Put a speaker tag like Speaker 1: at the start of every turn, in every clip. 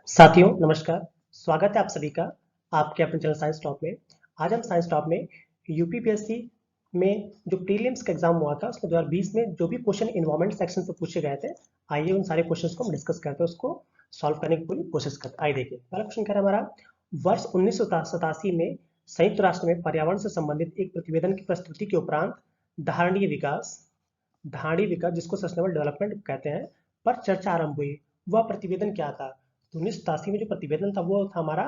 Speaker 1: साथियों नमस्कार। स्वागत है आप सभी का आपके अपने चैनल साइंस टॉप में। आज हम साइंस टॉप में यूपीपीएससी में जो प्रीलिम्स का एग्जाम हुआ था उसमें 2020 में जो भी क्वेश्चन इन्वायरमेंट सेक्शन से पूछे गए थे, आइए उन सारे क्वेश्चंस को हम डिस्कस करते हैं, उसको सॉल्व करने की पूरी कोशिश करते हैं। आइए देखिए, पहला क्वेश्चन कह रहा है हमारा, वर्ष 1987 में संयुक्त राष्ट्र में पर्यावरण से संबंधित एक प्रतिवेदन की प्रस्तुति के उपरांत धारणीय विकास जिसको सस्टेनेबल डेवलपमेंट कहते हैं पर चर्चा आरंभ हुई। वह प्रतिवेदन क्या था? तो 1987 में जो प्रतिवेदन था वो था हमारा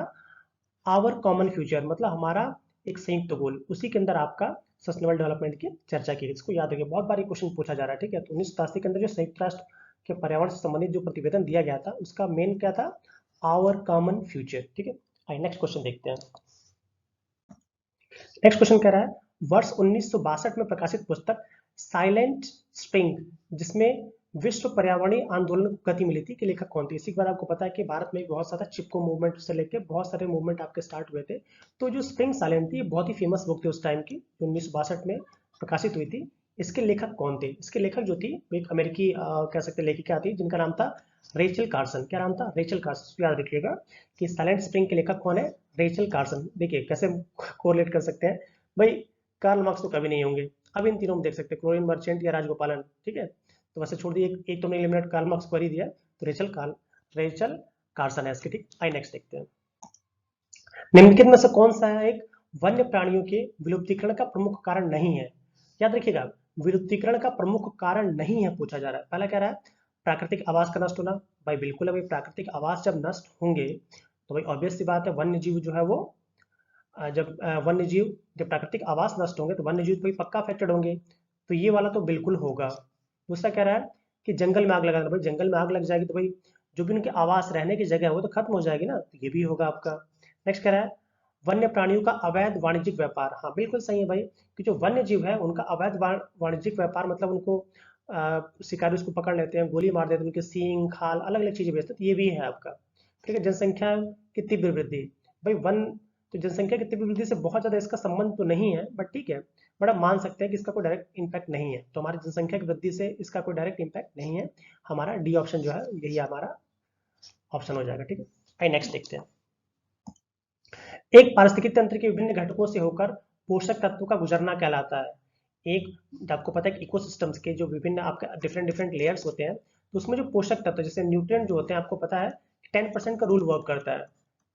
Speaker 1: आवर कॉमन फ्यूचर, मतलब हमारा एक संयुक्त गोल, उसी के अंदर आपका सस्टेनेबल डेवलपमेंट की चर्चा की। इसको याद रखिए, बहुत बार क्वेश्चन पूछा जा रहा है। ठीक है, तो 1987 के अंदर जो संयुक्त राष्ट्र के पर्यावरण से संबंधित जो प्रतिवेदन दिया गया था उसका मेन क्या था? Our common future. ठीक है, आइए नेक्स्ट क्वेश्चन देखते हैं। नेक्स्ट क्वेश्चन कह रहा है, वर्ष 1962 में प्रकाशित पुस्तक साइलेंट स्प्रिंग जिसमें विश्व पर्यावरणीय आंदोलन को गति मिली थी के लेखक कौन थे? इसी के बाद आपको पता है कि भारत में बहुत सारा चिपको मूवमेंट से लेके बहुत सारे मूवमेंट आपके स्टार्ट हुए थे। तो जो स्प्रिंग साइलेंट थी बहुत ही फेमस बुक थी उस टाइम की, जो 1962 में प्रकाशित हुई थी। इसके लेखक कौन थे? इसके लेखक जो थी वो एक अमेरिकी कह सकते लेखिका थी जिनका नाम था रेचल कार्सन। क्या नाम था? Rachel Carson. याद रखिएगा कि साइलेंट स्प्रिंग के लेखक कौन है? Rachel Carson. देखिए कैसे कोरिलेट कर सकते हैं भाई, कार्ल मार्क्स तो कभी नहीं होंगे। अब इन तीनों में देख सकते हैं, क्लोरीन मर्चेंट या राजगोपालन। ठीक है, तो वैसे छोड़ दिए, एक तो एलिमिनेट, कार्ल मार्क्स को ही दिया, तो रेचल कार्सन है इसके। ठीक, आई नेक्स्ट देखते हैं। निम्नलिखित में से कौन सा है एक वन्य प्राणियों के विलुप्तीकरण का प्रमुख कारण नहीं है? याद रखिएगा, विलुप्तीकरण का प्रमुख कारण नहीं है पूछा जा रहा है। पहला कह रहा है प्राकृतिक आवास का नष्ट होना। भाई बिल्कुल है भाई, प्राकृतिक आवास जब नष्ट होंगे तो भाई ऑब्वियस सी बात है वन्य जीव जो है वो जब वन्य जीव जब प्राकृतिक आवास नष्ट होंगे तो वन्य जीव भाई पक्का अफेक्टेड होंगे, तो ये वाला तो बिल्कुल होगा। दूसरा कह रहा है कि जंगल में आग लगा देना। भाई जंगल में आग लग जाएगी तो भाई जो भी उनके आवास रहने की जगह है वो तो खत्म हो जाएगी ना, तो ये भी होगा आपका। नेक्स्ट कह रहा है वन्य प्राणियों का अवैध वाणिज्यिक व्यापार। हाँ बिल्कुल सही है भाई, कि जो वन्य जीव है उनका अवैध वाणिज्यिक व्यापार, मतलब उनको शिकारी उसको पकड़ लेते हैं, गोली मार देते हैं, उनके सींग खाल अलग अलग चीजें बेचते हैं, तो ये भी है आपका। ठीक है, जनसंख्या की तीव्र वृद्धि। भाई वन तो जनसंख्या की तीव्र वृद्धि से बहुत ज्यादा इसका संबंध तो नहीं है, बट ठीक है, बड़ा मान सकते हैं कि इसका कोई डायरेक्ट इम्पैक्ट नहीं है। तो हमारी जनसंख्या की वृद्धि से इसका कोई डायरेक्ट इम्पैक्ट नहीं है। हमारा डी ऑप्शन जो है यही हमारा ऑप्शन हो जाएगा। ठीक है, आइए नेक्स्ट देखते हैं। एक पारिस्थितिकी तंत्र के विभिन्न घटकों से होकर पोषक तत्वों का गुजरना कहलाता है। एक आपको पता है कि इकोसिस्टम्स के जो विभिन्न आपके डिफरेंट डिफरेंट लेयर्स होते हैं, तो उसमें जो पोषक तत्व जैसे न्यूट्रिएंट जो होते हैं, आपको पता है 10% का रूल वर्क करता है।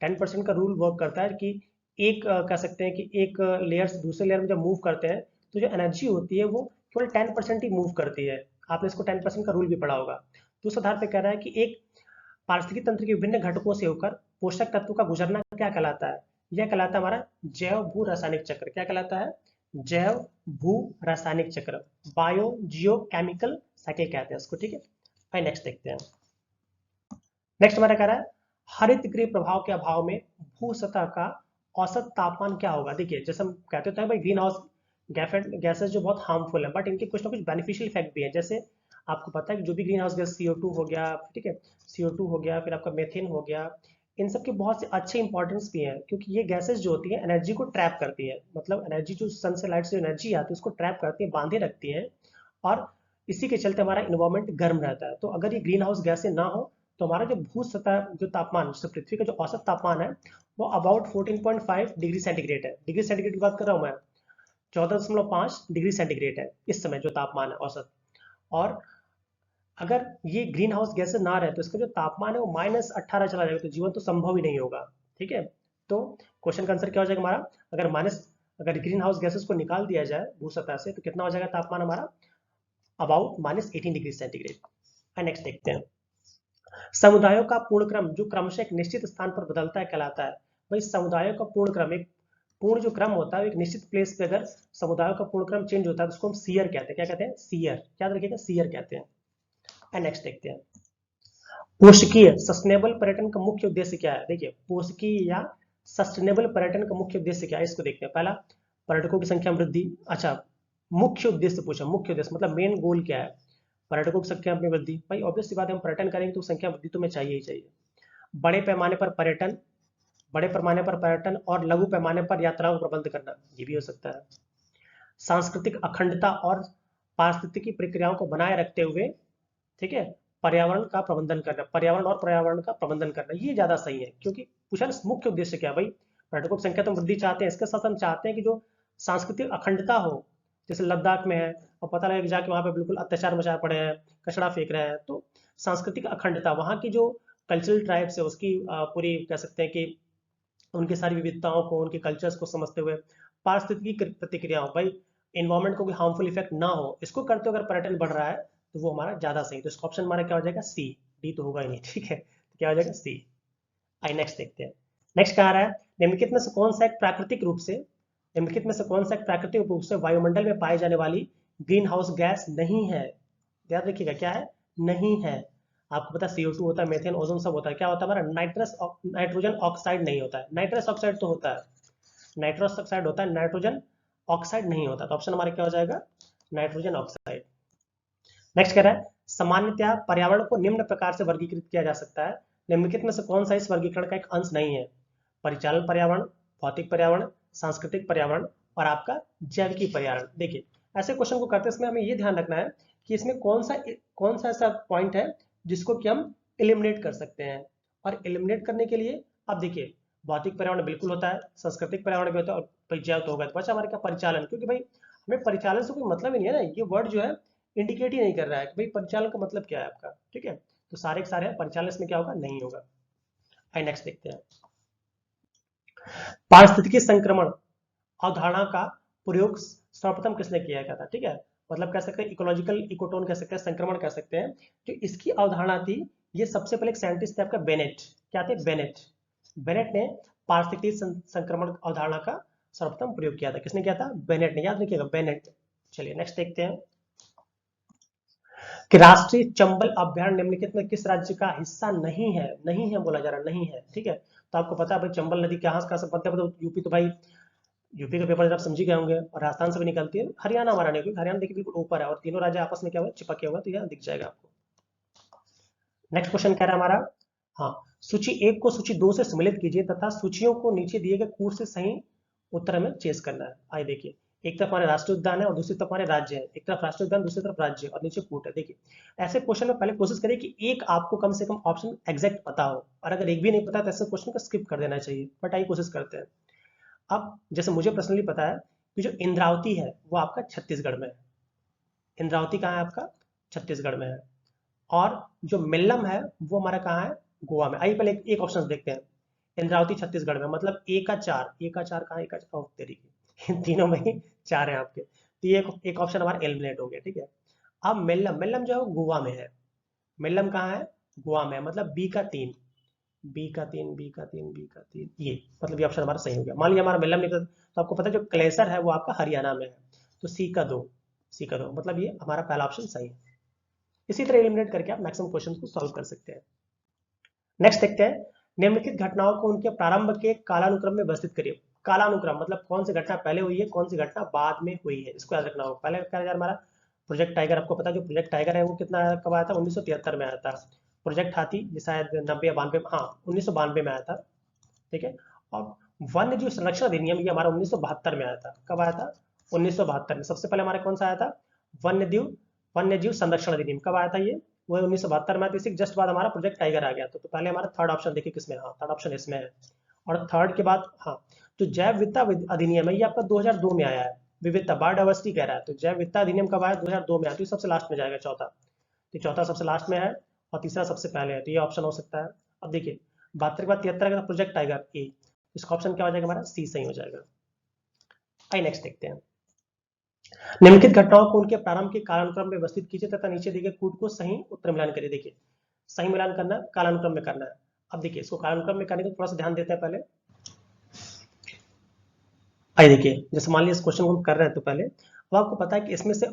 Speaker 1: 10% का रूल वर्क करता है कि एक कह सकते हैं कि एक लेयर से दूसरे लेयर में जब मूव करते हैं तो जो एनर्जी होती है वो केवल 10% ही मूव करती है। आपने इसको 10% का रूल भी पढ़ा होगा। तो उस आधार पर कह रहा है कि एक पारिस्थितिकी तंत्र के विभिन्न घटकों से होकर पोषक तत्वों का गुजरना क्या कहलाता है? यह कहलाता है हमारा जैव भू रासायनिक चक्र। क्या कहलाता है? जैव भू रासायनिक चक्र, बायो जियो केमिकल साइकिल कहते हैं इसको। ठीक है, आइए नेक्स्ट देखते हैं। नेक्स्ट हमारा कह रहा है हरित गृह प्रभाव के अभाव में भू सतह का औसत तापमान क्या होगा? देखिए जैसे हम कहते हैं भाई ग्रीन हाउस गैसेस जो बहुत हार्मफुल है, बट इनके कुछ ना कुछ बेनिफिशियल इफेक्ट भी है। जैसे आपको पता है कि जो भी ग्रीन हाउस गैस CO2 हो गया, ठीक है, CO2 हो गया, फिर आपका मेथेन हो गया, इन सब के बहुत से अच्छे इंपॉर्टेंस भी हैं, क्योंकि ये गैसेस जो होती है एनर्जी को ट्रैप करती है। मतलब एनर्जी जो सन से लाइट से एनर्जी आती है उसको ट्रैप करती है, बांधे रखती है, और इसी के चलते हमारा इन्वायरमेंट गर्म रहता है। तो अगर ये ग्रीन हाउस गैसें ना हो तो हमारा जो भू सतह जो तापमान, जैसे पृथ्वी का जो औसत तापमान है वो अबाउट 14.5 डिग्री सेंटीग्रेड है। डिग्री सेंटीग्रेड की बात कर रहा हूँ मैं, 14.5 डिग्री सेंटीग्रेड है इस समय जो तापमान है औसत। और अगर ये ग्रीन हाउस गैसें ना रहे तो इसका जो तापमान है वो -18 चला जाएगा, तो जीवन तो संभव ही नहीं होगा। ठीक है, तो क्वेश्चन का आंसर क्या हो जाएगा हमारा? अगर ग्रीन हाउस गैसेस को निकाल दिया जाए भू सतह से तो कितना हो जाएगा तापमान हमारा? About -18 degree centigrade. नेक्स्ट देखते हैं। समुदायों का पूर्ण क्रम जो क्रमशः एक निश्चित स्थान पर बदलता है कहलाता है। भाई समुदायों का पूर्ण क्रम, एक पूर्ण जो क्रम होता है एक निश्चित प्लेस पे अगर समुदायों का पूर्ण क्रम चेंज होता है तो उसको हम सीयर कहते हैं। क्या कहते हैं? सीयर। याद रखिएगा, सीयर कहते हैं। नेक्स्ट देखते हैं। पोषकीय सस्टेनेबल पर्यटन का मुख्य उद्देश्य क्या है? देखिए पोषकीय या सस्टेनेबल पर्यटन का मुख्य उद्देश्य क्या है इसको देखते हैं। पहला, पर्यटकों की संख्या में वृद्धि। अच्छा, मुख्य उद्देश्य पूछा, मुख्य उद्देश्य मतलब मेन गोल क्या है? पर्यटकों की संख्या में वृद्धि। भाई ऑब्वियस सी बात है, हम पर्यटन करेंगे तो संख्या वृद्धि तो में चाहिए ही चाहिए। बड़े पैमाने पर पर्यटन, बड़े पैमाने पर पर्यटन और लघु पैमाने पर यात्राओं का प्रबंध करना, ये भी हो सकता है। सांस्कृतिक अखंडता और पारिस्थितिकी प्रक्रियाओं को बनाए रखते हुए, ठीक है, पर्यावरण का प्रबंधन करना, पर्यावरण और पर्यावरण का प्रबंधन करना, ये ज्यादा सही है। क्योंकि पूछा ना मुख्य उद्देश्य क्या भाई, पर्यटकों की संख्या तो वृद्धि चाहते हैं, इसके साथ हम चाहते हैं कि जो सांस्कृतिक अखंडता हो, जैसे लद्दाख में है और पता लगे कि जाके वहां पे बिल्कुल अत्याचार मचा पड़े हैं, कचरा फेंक रहे हैं, तो सांस्कृतिक अखंडता, वहां की जो कल्चरल ट्राइब्स है उसकी पूरी कह सकते हैं कि उनकी सारी विविधताओं को, उनके कल्चर्स को समझते हुए पारिस्थितिकी प्रतिक्रियाओं, भाई इन्वायरमेंट को कोई हार्मफुल इफेक्ट ना हो, इसको करते हुए अगर पर्यटन बढ़ रहा है तो वो हमारा ज्यादा सही। तो इसका ऑप्शन हमारा क्या हो जाएगा, सी। डी तो होगा ही नहीं, ठीक है, तो क्या हो जाएगा, सी। आइए नेक्स्ट देखते हैं। नेक्स्ट कह रहा है निम्नलिखित में से कौन सा एक प्राकृतिक रूप से, निम्नलिखित में से कौन सा एक प्राकृतिक रूप से वायुमंडल में पाई जाने वाली ग्रीन हाउस गैस नहीं है। याद रखिएगा क्या है, नहीं है। आपको पता है CO2 होता है, मेथेन, ओजोन सब होता है, क्या होता है हमारा नाइट्रोजन ऑक्साइड नहीं होता है। नाइट्रस ऑक्साइड तो होता है, नाइट्रस ऑक्साइड होता है, नाइट्रोजन ऑक्साइड नहीं होता। तो ऑप्शन हमारा क्या हो जाएगा, नाइट्रोजन ऑक्साइड। नेक्स्ट कह रहा है सामान्यतया पर्यावरण को निम्न प्रकार से वर्गीकृत किया जा सकता है, निम्नलिखित में से कौन सा इस वर्गीकरण का एक अंश नहीं है। परिचालन पर्यावरण, भौतिक पर्यावरण, सांस्कृतिक पर्यावरण और आपका जैविकी पर्यावरण। देखिए ऐसे क्वेश्चन को करते समय हमें ये ध्यान रखना है कि इसमें कौन सा ऐसा पॉइंट है जिसको कि हम एलिमिनेट कर सकते हैं। और एलिमिनेट करने के लिए अब देखिए भौतिक पर्यावरण बिल्कुल होता है, सांस्कृतिक पर्यावरण भी होता है और जैव तो होगा, तो बचा हमारे क्या, परिचालन। क्योंकि भाई हमें परिचालन से कोई मतलब ही नहीं है ना, ये वर्ड जो है इंडिकेट ही नहीं कर रहा है कि भाई परिचालन का मतलब क्या है आपका, ठीक है। तो सारे के सारे परिचालन इसमें क्या होगा, नहीं होगा। आइए नेक्स्ट देखते हैं। पारिस्थितिकी संक्रमण अवधारणा का प्रयोग सर्वप्रथम किसने किया गया था, ठीक है। मतलब कह सकते हैं इकोलॉजिकल इकोटोन कह सकते हैं, संक्रमण कह सकते हैं। जो इसकी अवधारणा थी, ये सबसे पहले एक साइंटिस्ट थे आपका बेनेट। क्या थे, बेनेट। बेनेट ने पारिस्थितिकी संक्रमण अवधारणा का सर्वप्रथम प्रयोग किया था। किसने किया था, बेनेट ने, याद रखिएगा बेनेट। चलिए नेक्स्ट देखते हैं कि राष्ट्रीय चंबल अभ्यारण्य निम्नलिखित में किस राज्य का हिस्सा नहीं है। नहीं है बोला जा रहा, नहीं है, ठीक है। तो आपको पता है भाई चंबल नदी कहाँ से बनती है, तो यूपी, तो भाई यूपी का पेपर आप समझ ही गए होंगे, और राजस्थान से भी निकलती है। हरियाणा हमारा नहीं, क्योंकि हरियाणा देखिए बिल्कुल ऊपर है और तीनों राज्य आपस में क्या हुआ, चिपके हुआ, तो यह दिख जाएगा आपको। नेक्स्ट क्वेश्चन कह रहा है हमारा, हाँ, सूची 1 को सूची 2 से सम्मिलित कीजिए तथा सूचियों को नीचे दिए गए कूट से सही उत्तर में चेस करना है। आइए देखिए, एक तरफ हमारे राष्ट्रीय उद्यान है और दूसरी तरफ हमारे राज्य है। एक तरफ राष्ट्रीय उद्यान, दूसरी तरफ राज्य और नीचे कूट है। देखिए ऐसे क्वेश्चन में पहले कोशिश करिए कि एक आपको कम से कम ऑप्शन एग्जैक्ट पता हो, और अगर एक भी नहीं पता तो ऐसे क्वेश्चन को स्किप कर देना चाहिए। बट आइए कोशिश करते हैं। अब जैसे मुझे पर्सनली पता है कि जो इंद्रावती है वो आपका छत्तीसगढ़ में है। इंद्रावती कहाँ है आपका, छत्तीसगढ़ में है। और जो मिल्लम है वो हमारा कहाँ है, गोवा में। आइए पहले एक ऑप्शन देखते हैं। इंद्रावती छत्तीसगढ़ में, मतलब ए का 4, ए का 4 कहाँ है, ए का 4 तरीके तीनों में ही 4 है आपके, तो ये एक ऑप्शन हमारा एलिमिनेट हो गया, ठीक है। अब मिल्लम, मिल्लम जो है वो गोवा में है। मिल्लम कहाँ है, गोवा में है, मतलब बी का 3, बी का 3, बी का 3, बी का 3, ये मतलब ये ऑप्शन हमारा सही हो गया। मान लिया हमारा मिल्लम निकल, तो आपको पता है जो क्लेसर है वो आपका हरियाणा में है, तो सी का 2, सी का 2, मतलब ये हमारा पहला ऑप्शन सही है। इसी तरह एलिमिनेट करके आप मैक्सिमम क्वेश्चन को सॉल्व कर सकते हैं। नेक्स्ट देखते हैं, निम्नलिखित घटनाओं को उनके प्रारंभ के कालानुक्रम में व्यवस्थित करिए। कालानुक्रम मतलब कौन सी घटना पहले हुई है, कौन सी घटना बाद में हुई है, इसको याद रखना होगा। पहले क्या यार हमारा प्रोजेक्ट टाइगर, आपको पता है जो प्रोजेक्ट टाइगर है वो कितना कब आया था, 1973 में आया था। प्रोजेक्ट हाथी ये शायद 90 या 92, हाँ 1992 में आया था, ठीक है। और वन्य जीव संरक्षण अधिनियम ये हमारा 1972 में आया था। कब आया था, 1972 में। सबसे पहले हमारे कौन सा आया था, वन्य जीव संरक्षण अधिनियम कब आया था, ये वो 1972 में। इसी जस्ट बाद हमारा प्रोजेक्ट टाइगर आ गया। तो पहले हमारा थर्ड ऑप्शन देखिए किसमें, हाँ थर्ड ऑप्शन इसमें है। और थर्ड के बाद हाँ जो जैव विविधता अधिनियम है ये आपका 2002 में आया है। विविधता बायोडाइवर्सिटी कह रहा है, तो जैव विविधता अधिनियम कब आया, 2002 में आया। तो ये सबसे लास्ट में जाएगा चौथा, तो चौथा सबसे लास्ट में है और तीसरा सबसे पहले है, तो ये ऑप्शन हो सकता है। अब देखिए 72 के बाद 73 का प्रोजेक्ट टाइगर ए, इसका ऑप्शन क्या हो जाएगा हमारा, सी सही हो जाएगा। आइए नेक्स्ट देखते हैं। निम्नलिखित घटनाओं को उनके प्रारंभ के कालानुक्रम में व्यवस्थित कीजिए तथा नीचे दिए गए कूट को सही उत्तर मिलान करिए। देखिए सही मिलान करना है, कालानुक्रम में करना है। अब देखिए इसको कालानुक्रम में करने का थोड़ा सा ध्यान देते हैं पहले। आइए देखिए जैसे मान लीजिए इस क्वेश्चन को हम कर रहे हैं, तो पहले अब आपको पता है कि इसमें से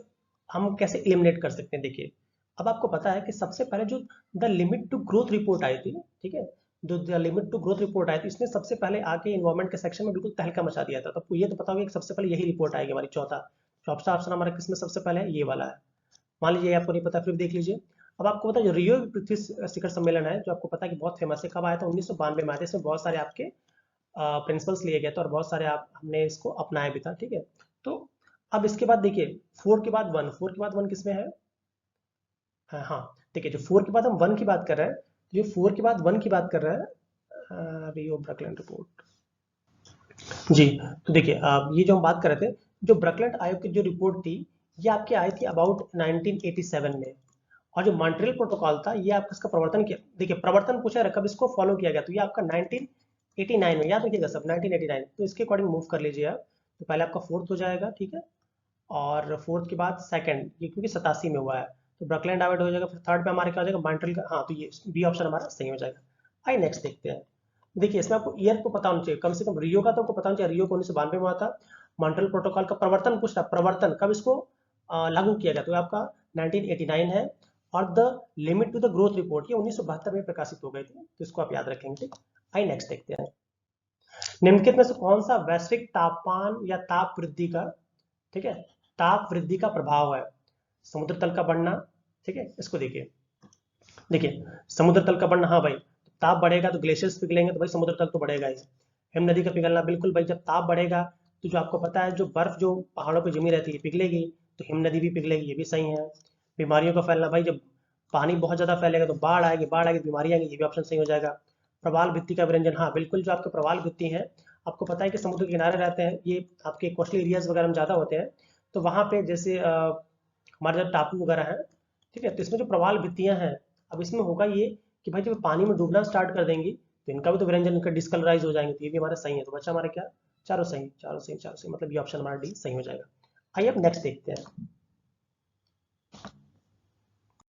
Speaker 1: हम कैसे एलिमिनेट कर सकते हैं। देखिए अब आपको पता है कि सबसे पहले जो the limit to growth report आई थी, ठीक है, जो the limit to growth report आई थी, इसने सबसे पहले आके इन्वायरमेंट के सेक्शन में बिल्कुल तहलका मचा दिया था। तो आपको ये तो पता होगा कि सबसे पहले यही रिपोर्ट आएगी हमारी, चौथा। चौथा ऑप्शन हमारा किसमें सबसे पहले है, ये वाला है। मान लीजिए आपको नहीं पता, फिर देख लीजिए। अब आपको पता है जो रियो पृथ्वी शिखर सम्मेलन है, जो आपको पता है कि बहुत फेमस है, कब आया था, 1992 में आया था। इसमें बहुत सारे आपके प्रिंसिपल्स लिए गए थे और बहुत सारे आप हमने इसको अपनाया भी था, ठीक है। तो अब इसके बाद देखिए 4 के बाद 1, 4 के बाद 1 किसमें है, हाँ ठीक है, जो 4 के बाद हम 1 की बात कर रहे हैं, तो जो 4 के बाद 1 की बात कर रहे हैं, रियो ब्रकलैंड रिपोर्ट जी। तो देखिए ये जो हम बात कर रहे थे, जो ब्रकलैंड आयोग की जो रिपोर्ट थी, ये आपकी आई थी अबाउट 1987 में। और जो मॉन्ट्रियल प्रोटोकॉल था, ये आपका इसका प्रवर्तन किया, देखिए प्रवर्तन पूछा है कब इसको फॉलो किया गया, तो ये आपका 1989 में, याद रखिएगा सब 1989, तो इसके अकॉर्डिंग मूव कर लीजिए आप। तो पहले आपका फोर्थ हो जाएगा, ठीक है, और फोर्थ के बाद सेकंड, ये क्योंकि 87 में हुआ है, तो ब्रकलैंड आवर्ड हो जाएगा। फिर थर्ड पे हमारे क्या हो जाएगा, मॉन्ट्रियल का, हाँ, तो ये बी ऑप्शन हमारा सही हो जाएगा। आइए नेक्स्ट देखते हैं। देखिए इसमें आपको ईयर को पता होना चाहिए, कम से कम रियो का तो आपको पता होना चाहिए, रियो को 1992 में हुआ था। मॉन्ट्रियल प्रोटोकॉल का प्रवर्तन पूछता, प्रवर्तन कब इसको लागू किया गया, तो ये आपका 1989 है। और the limit to the growth report, ये 1972 में प्रकाशित हो गए थे, तो इसको आप याद रखेंगे, ठीक। आइए नेक्स्ट देखते हैं। निम्नलिखित में से कौन सा वैश्विक तापमान या ताप वृद्धि का, ठीक है, ताप वृद्धि का प्रभाव है? समुद्र तल का बढ़ना, ठीक है, इसको देखिए। देखिए समुद्र तल का बढ़ना, हाँ भाई, ताप बढ़ेगा तो ग्लेशियर्स पिघलेंगे, तो भाई समुद्र तल तो बढ़ेगा ही। हिम नदी का पिघलना, बिल्कुल भाई, जब ताप बढ़ेगा तो जो आपको पता है, जो बर्फ जो पहाड़ों पर जमी रहती है पिघलेगी, तो हिम नदी भी पिघलेगी, ये भी सही है। बीमारियों का फैलना, भाई जब पानी बहुत ज्यादा फैलेगा तो बाढ़ आएगी, बाढ़ आएगी बीमारी आएगी, ये भी ऑप्शन सही हो जाएगा। प्रवाल भित्ति का व्यंजन, हाँ बिल्कुल, जो आपके प्रवाल भित्ति हैं, आपको पता है कि समुद्र के किनारे रहते हैं, ये आपके कोस्टल एरियाज वगैरह में ज्यादा होते हैं, तो वहां पे जैसे हमारे जो टापू वगैरह हैं, ठीक है, तो इसमें जो प्रवाल भित्तियां हैं, अब इसमें होगा ये कि भाई जब पानी में डूबना स्टार्ट कर देंगी, तो इनका भी तो व्यंजन, इनका डिस्कलराइज हो जाएंगे, तो ये भी हमारा सही है। तो बच्चा हमारा क्या, चारों सही, चारों सही, चारों सही, मतलब ये ऑप्शन हमारा डी सही हो जाएगा। आइए अब नेक्स्ट देखते हैं।